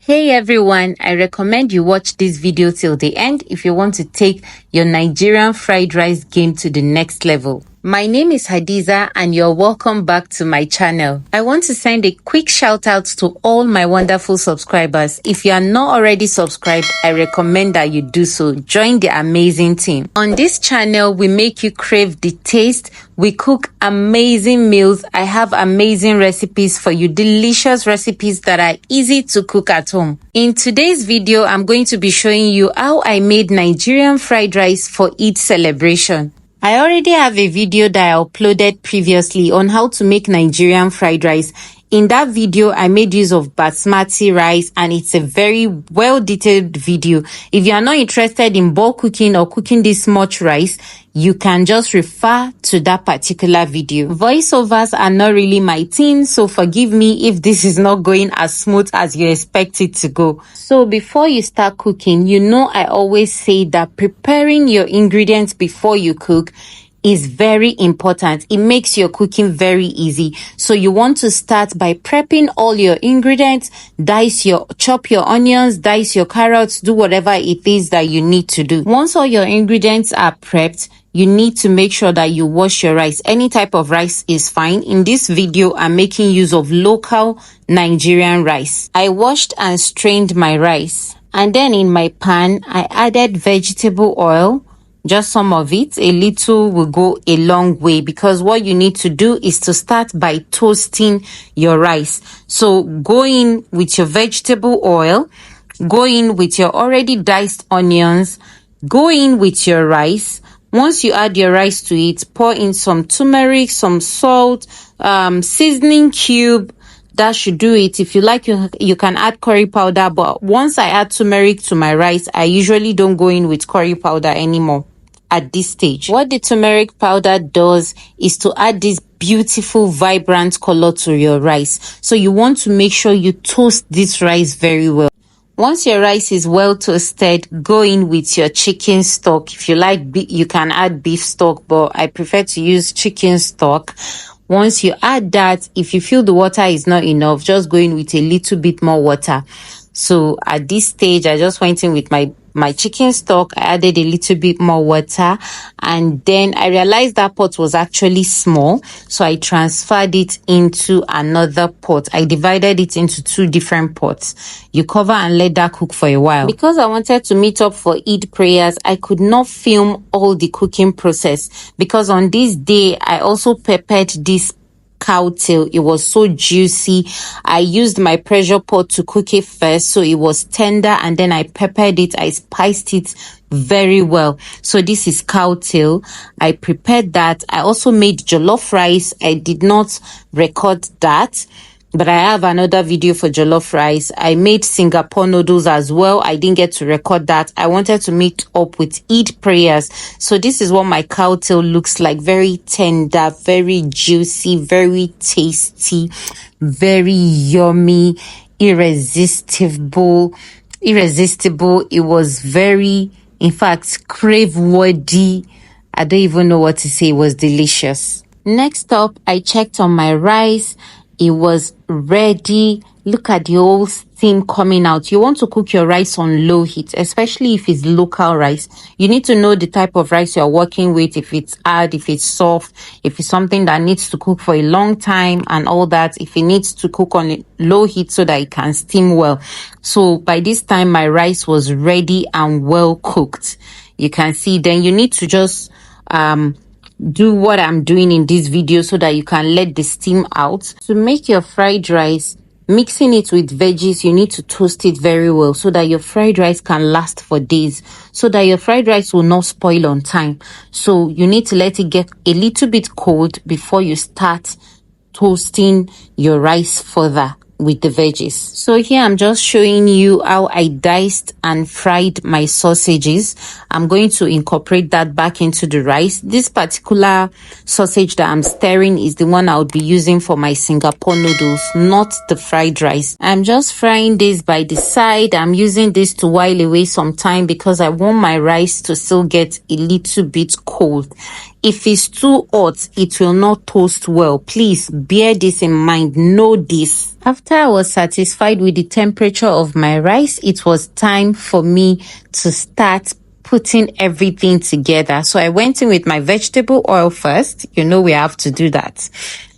Hey everyone, I recommend you watch this video till the end if you want to take your Nigerian fried rice game to the next level. My name is Hadiza and you're welcome back to my channel. I want to send a quick shout out to all my wonderful subscribers. If you are not already subscribed, I recommend that you do so. Join the amazing team. On this channel, we make you crave the taste. We cook amazing meals. I have amazing recipes for you, delicious recipes that are easy to cook at home. In today's video, I'm going to be showing you how I made Nigerian fried rice for Eid celebration. I already have a video that I uploaded previously on how to make Nigerian fried rice. In that video, I made use of basmati rice and it's a very well-detailed video. If you are not interested in bulk cooking or cooking this much rice, you can just refer to that particular video. Voiceovers are not really my thing, so forgive me if this is not going as smooth as you expect it to go. So before you start cooking, you know I always say that preparing your ingredients before you cook is very important. It makes your cooking very easy. So you want to start by prepping all your ingredients, chop your onions, dice your carrots, do whatever it is that you need to do. Once all your ingredients are prepped, you need to make sure that you wash your rice. Any type of rice is fine. In this video, I'm making use of local Nigerian rice. I washed and strained my rice. And then in my pan, I added vegetable oil. Just some of it. A little will go a long way because what you need to do is to start by toasting your rice. So go in with your vegetable oil, go in with your already diced onions, go in with your rice. Once you add your rice to it, pour in some turmeric, some salt, seasoning cube. That should do it. If you like, you can add curry powder, but once I add turmeric to my rice, I usually don't go in with curry powder anymore at this stage. What the turmeric powder does is to add this beautiful, vibrant color to your rice. So you want to make sure you toast this rice very well. Once your rice is well toasted, go in with your chicken stock. If you like, you can add beef stock, but I prefer to use chicken stock. Once you add that, if you feel the water is not enough, just go in with a little bit more water. So at this stage, I just went in with my chicken stock. I added a little bit more water, and then I realized that pot was actually small, so I transferred it into another pot. I divided it into two different pots. You cover and let that cook for a while. Because I wanted to meet up for Eid prayers, I could not film all the cooking process because on this day I also prepared this cow tail. It was so juicy. I used my pressure pot to cook it first, so it was tender, and then I peppered it. I spiced it very well. So this is cow tail. I prepared that. I also made jollof rice. I did not record that, but I have another video for jollof rice. I made Singapore noodles as well. I didn't get to record that. I wanted to meet up with Eid prayers. So this is what my cow tail looks like. Very tender, very juicy, very tasty, very yummy, irresistible. It was very, in fact, crave-worthy. I don't even know what to say. It was delicious. Next up, I checked on my rice. It was ready. Look at the whole steam coming out. You want to cook your rice on low heat, especially if it's local rice. You need to know the type of rice you're working with, if it's hard, if it's soft, if it's something that needs to cook for a long time and all that, if it needs to cook on low heat so that it can steam well. So by this time, my rice was ready and well cooked. You can see. Then you need to just do what I'm doing in this video so that you can let the steam out. To make your fried rice, mixing it with veggies, you need to toast it very well so that your fried rice can last for days, so that your fried rice will not spoil on time. So you need to let it get a little bit cold before you start toasting your rice further with the veggies. So here I'm just showing you how I diced and fried my sausages. I'm going to incorporate that back into the rice. This particular sausage that I'm stirring is the one I'll be using for my Singapore noodles, not the fried rice. I'm just frying this by the side. I'm using this to while away some time because I want my rice to still get a little bit cold. If it's too hot, it will not toast well. Please bear this in mind. Know this. After I was satisfied with the temperature of my rice, it was time for me to start putting everything together. So I went in with my vegetable oil first. You know we have to do that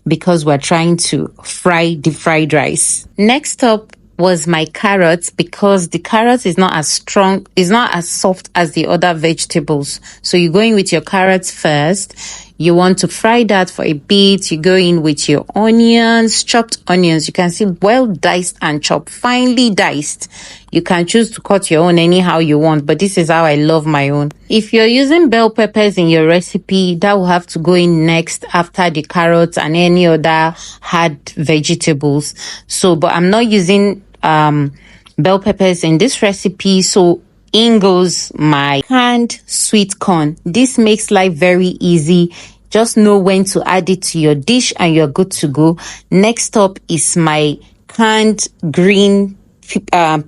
because we're trying to fry the fried rice. Next up was my carrots, because the carrot is not as strong, is not as soft as the other vegetables. So you go in with your carrots first. You want to fry that for a bit. You go in with your onions, chopped onions. You can see well diced and chopped, finely diced. You can choose to cut your own anyhow you want, but this is how I love my own. If you're using bell peppers in your recipe, that will have to go in next after the carrots and any other hard vegetables. So, but I'm not using bell peppers in this recipe, so in goes my canned sweet corn. This makes life very easy. Just know when to add it to your dish and you're good to go. Next up is my canned green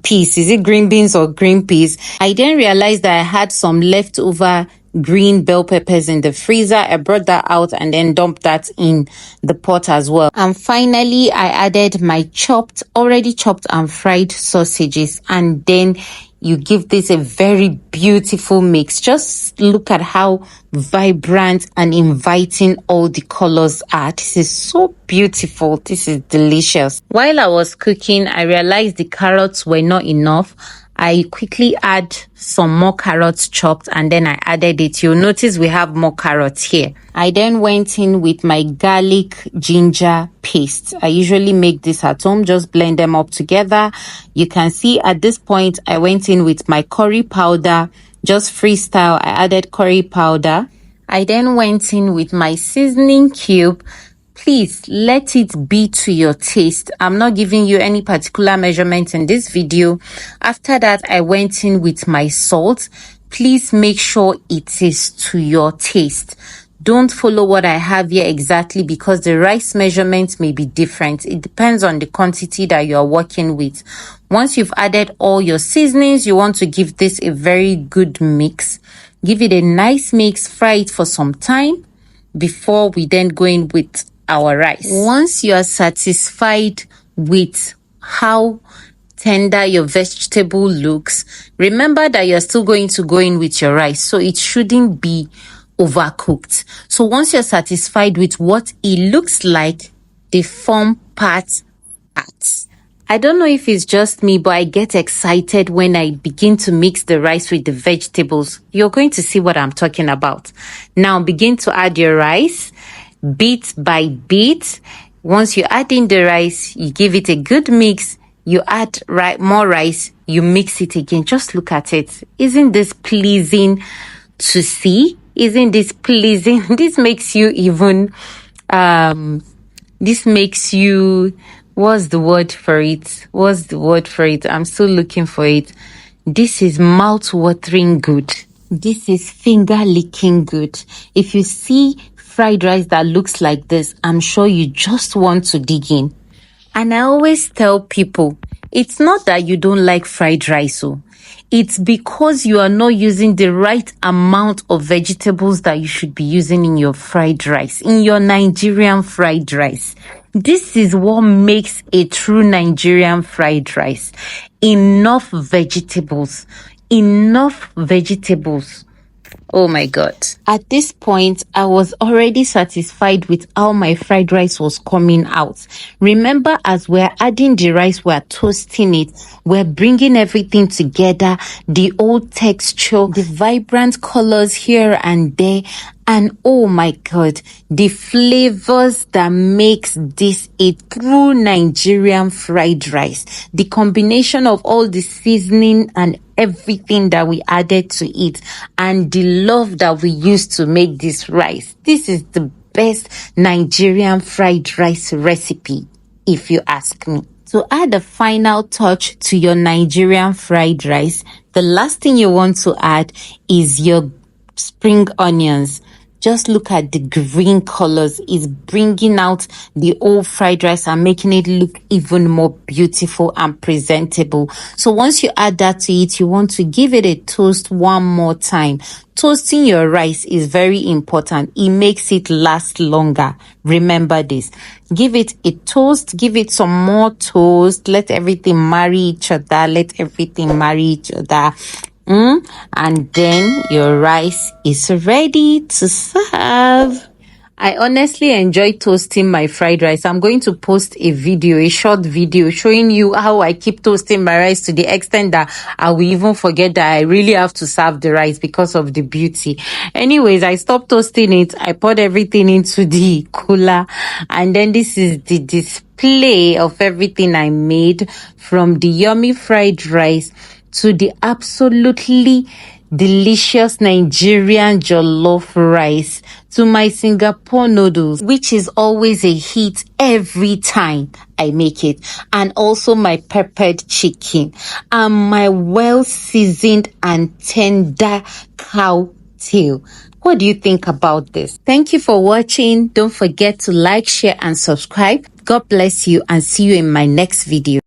peas. Is it green beans or green peas? I then realized that I had some leftover green bell peppers in the freezer. I brought that out and then dumped that in the pot as well. And finally, I added my already chopped and fried sausages, and then you give this a very beautiful mix. Just look at how vibrant and inviting all the colors are. This is so beautiful. This is delicious. While I was cooking, I realized the carrots were not enough. I quickly add some more carrots chopped, and then I added it. You'll notice we have more carrots here. I then went in with my garlic ginger paste. I usually make this at home, just blend them up together. You can see at this point I went in with my curry powder, just freestyle. I added curry powder. I then went in with my seasoning cube. Please let it be to your taste. I'm not giving you any particular measurements in this video. After that, I went in with my salt. Please make sure it is to your taste. Don't follow what I have here exactly, because the rice measurements may be different. It depends on the quantity that you are working with. Once you've added all your seasonings, you want to give this a very good mix. Give it a nice mix, fry it for some time before we then go in with our rice. Once you are satisfied with how tender your vegetable looks, remember that you're still going to go in with your rice, so it shouldn't be overcooked. So once you're satisfied with what it looks like, they form parts. I don't know if it's just me, but I get excited when I begin to mix the rice with the vegetables. You're going to see what I'm talking about. Now begin to add your rice bit by bit. Once you add in the rice, you give it a good mix. You add more rice, you mix it again. Just look at it. Isn't this pleasing to see? Isn't this pleasing? This makes you even, this makes you, what's the word for it? I'm still looking for it. This is mouth-watering good. This is finger-licking good. If you see fried rice that looks like this, I'm sure you just want to dig in. And I always tell people, it's not that you don't like fried rice, it's because you are not using the right amount of vegetables that you should be using in your fried rice, in your Nigerian fried rice. This is what makes a true Nigerian fried rice. Enough vegetables. Oh my God. At this point, I was already satisfied with how my fried rice was coming out. Remember, as we're adding the rice, we're toasting it. We're bringing everything together. The old texture, the vibrant colors here and there. And oh my God, the flavors that makes this a true Nigerian fried rice. The combination of all the seasoning and everything that we added to it, and the love that we used to make this rice. This is the best Nigerian fried rice recipe, if you ask me. To add a final touch to your Nigerian fried rice, the last thing you want to add is your spring onions. Just look at the green colors. It's bringing out the old fried rice and making it look even more beautiful and presentable. So once you add that to it, you want to give it a toast one more time. Toasting your rice is very important. It makes it last longer. Remember this. Give it a toast. Give it some more toast. Let everything marry each other. Let everything marry each other. And then your rice is ready to serve. I honestly enjoy toasting my fried rice. I'm going to post a video, a short video showing you how I keep toasting my rice to the extent that I will even forget that I really have to serve the rice because of the beauty. Anyways, I stopped toasting it. I poured everything into the cooler, and then this is the display of everything I made, from the yummy fried rice to the absolutely delicious Nigerian jollof rice, to my Singapore noodles, which is always a hit every time I make it, and also my peppered chicken, and my well-seasoned and tender cow tail. What do you think about this? Thank you for watching. Don't forget to like, share, and subscribe. God bless you, and see you in my next video.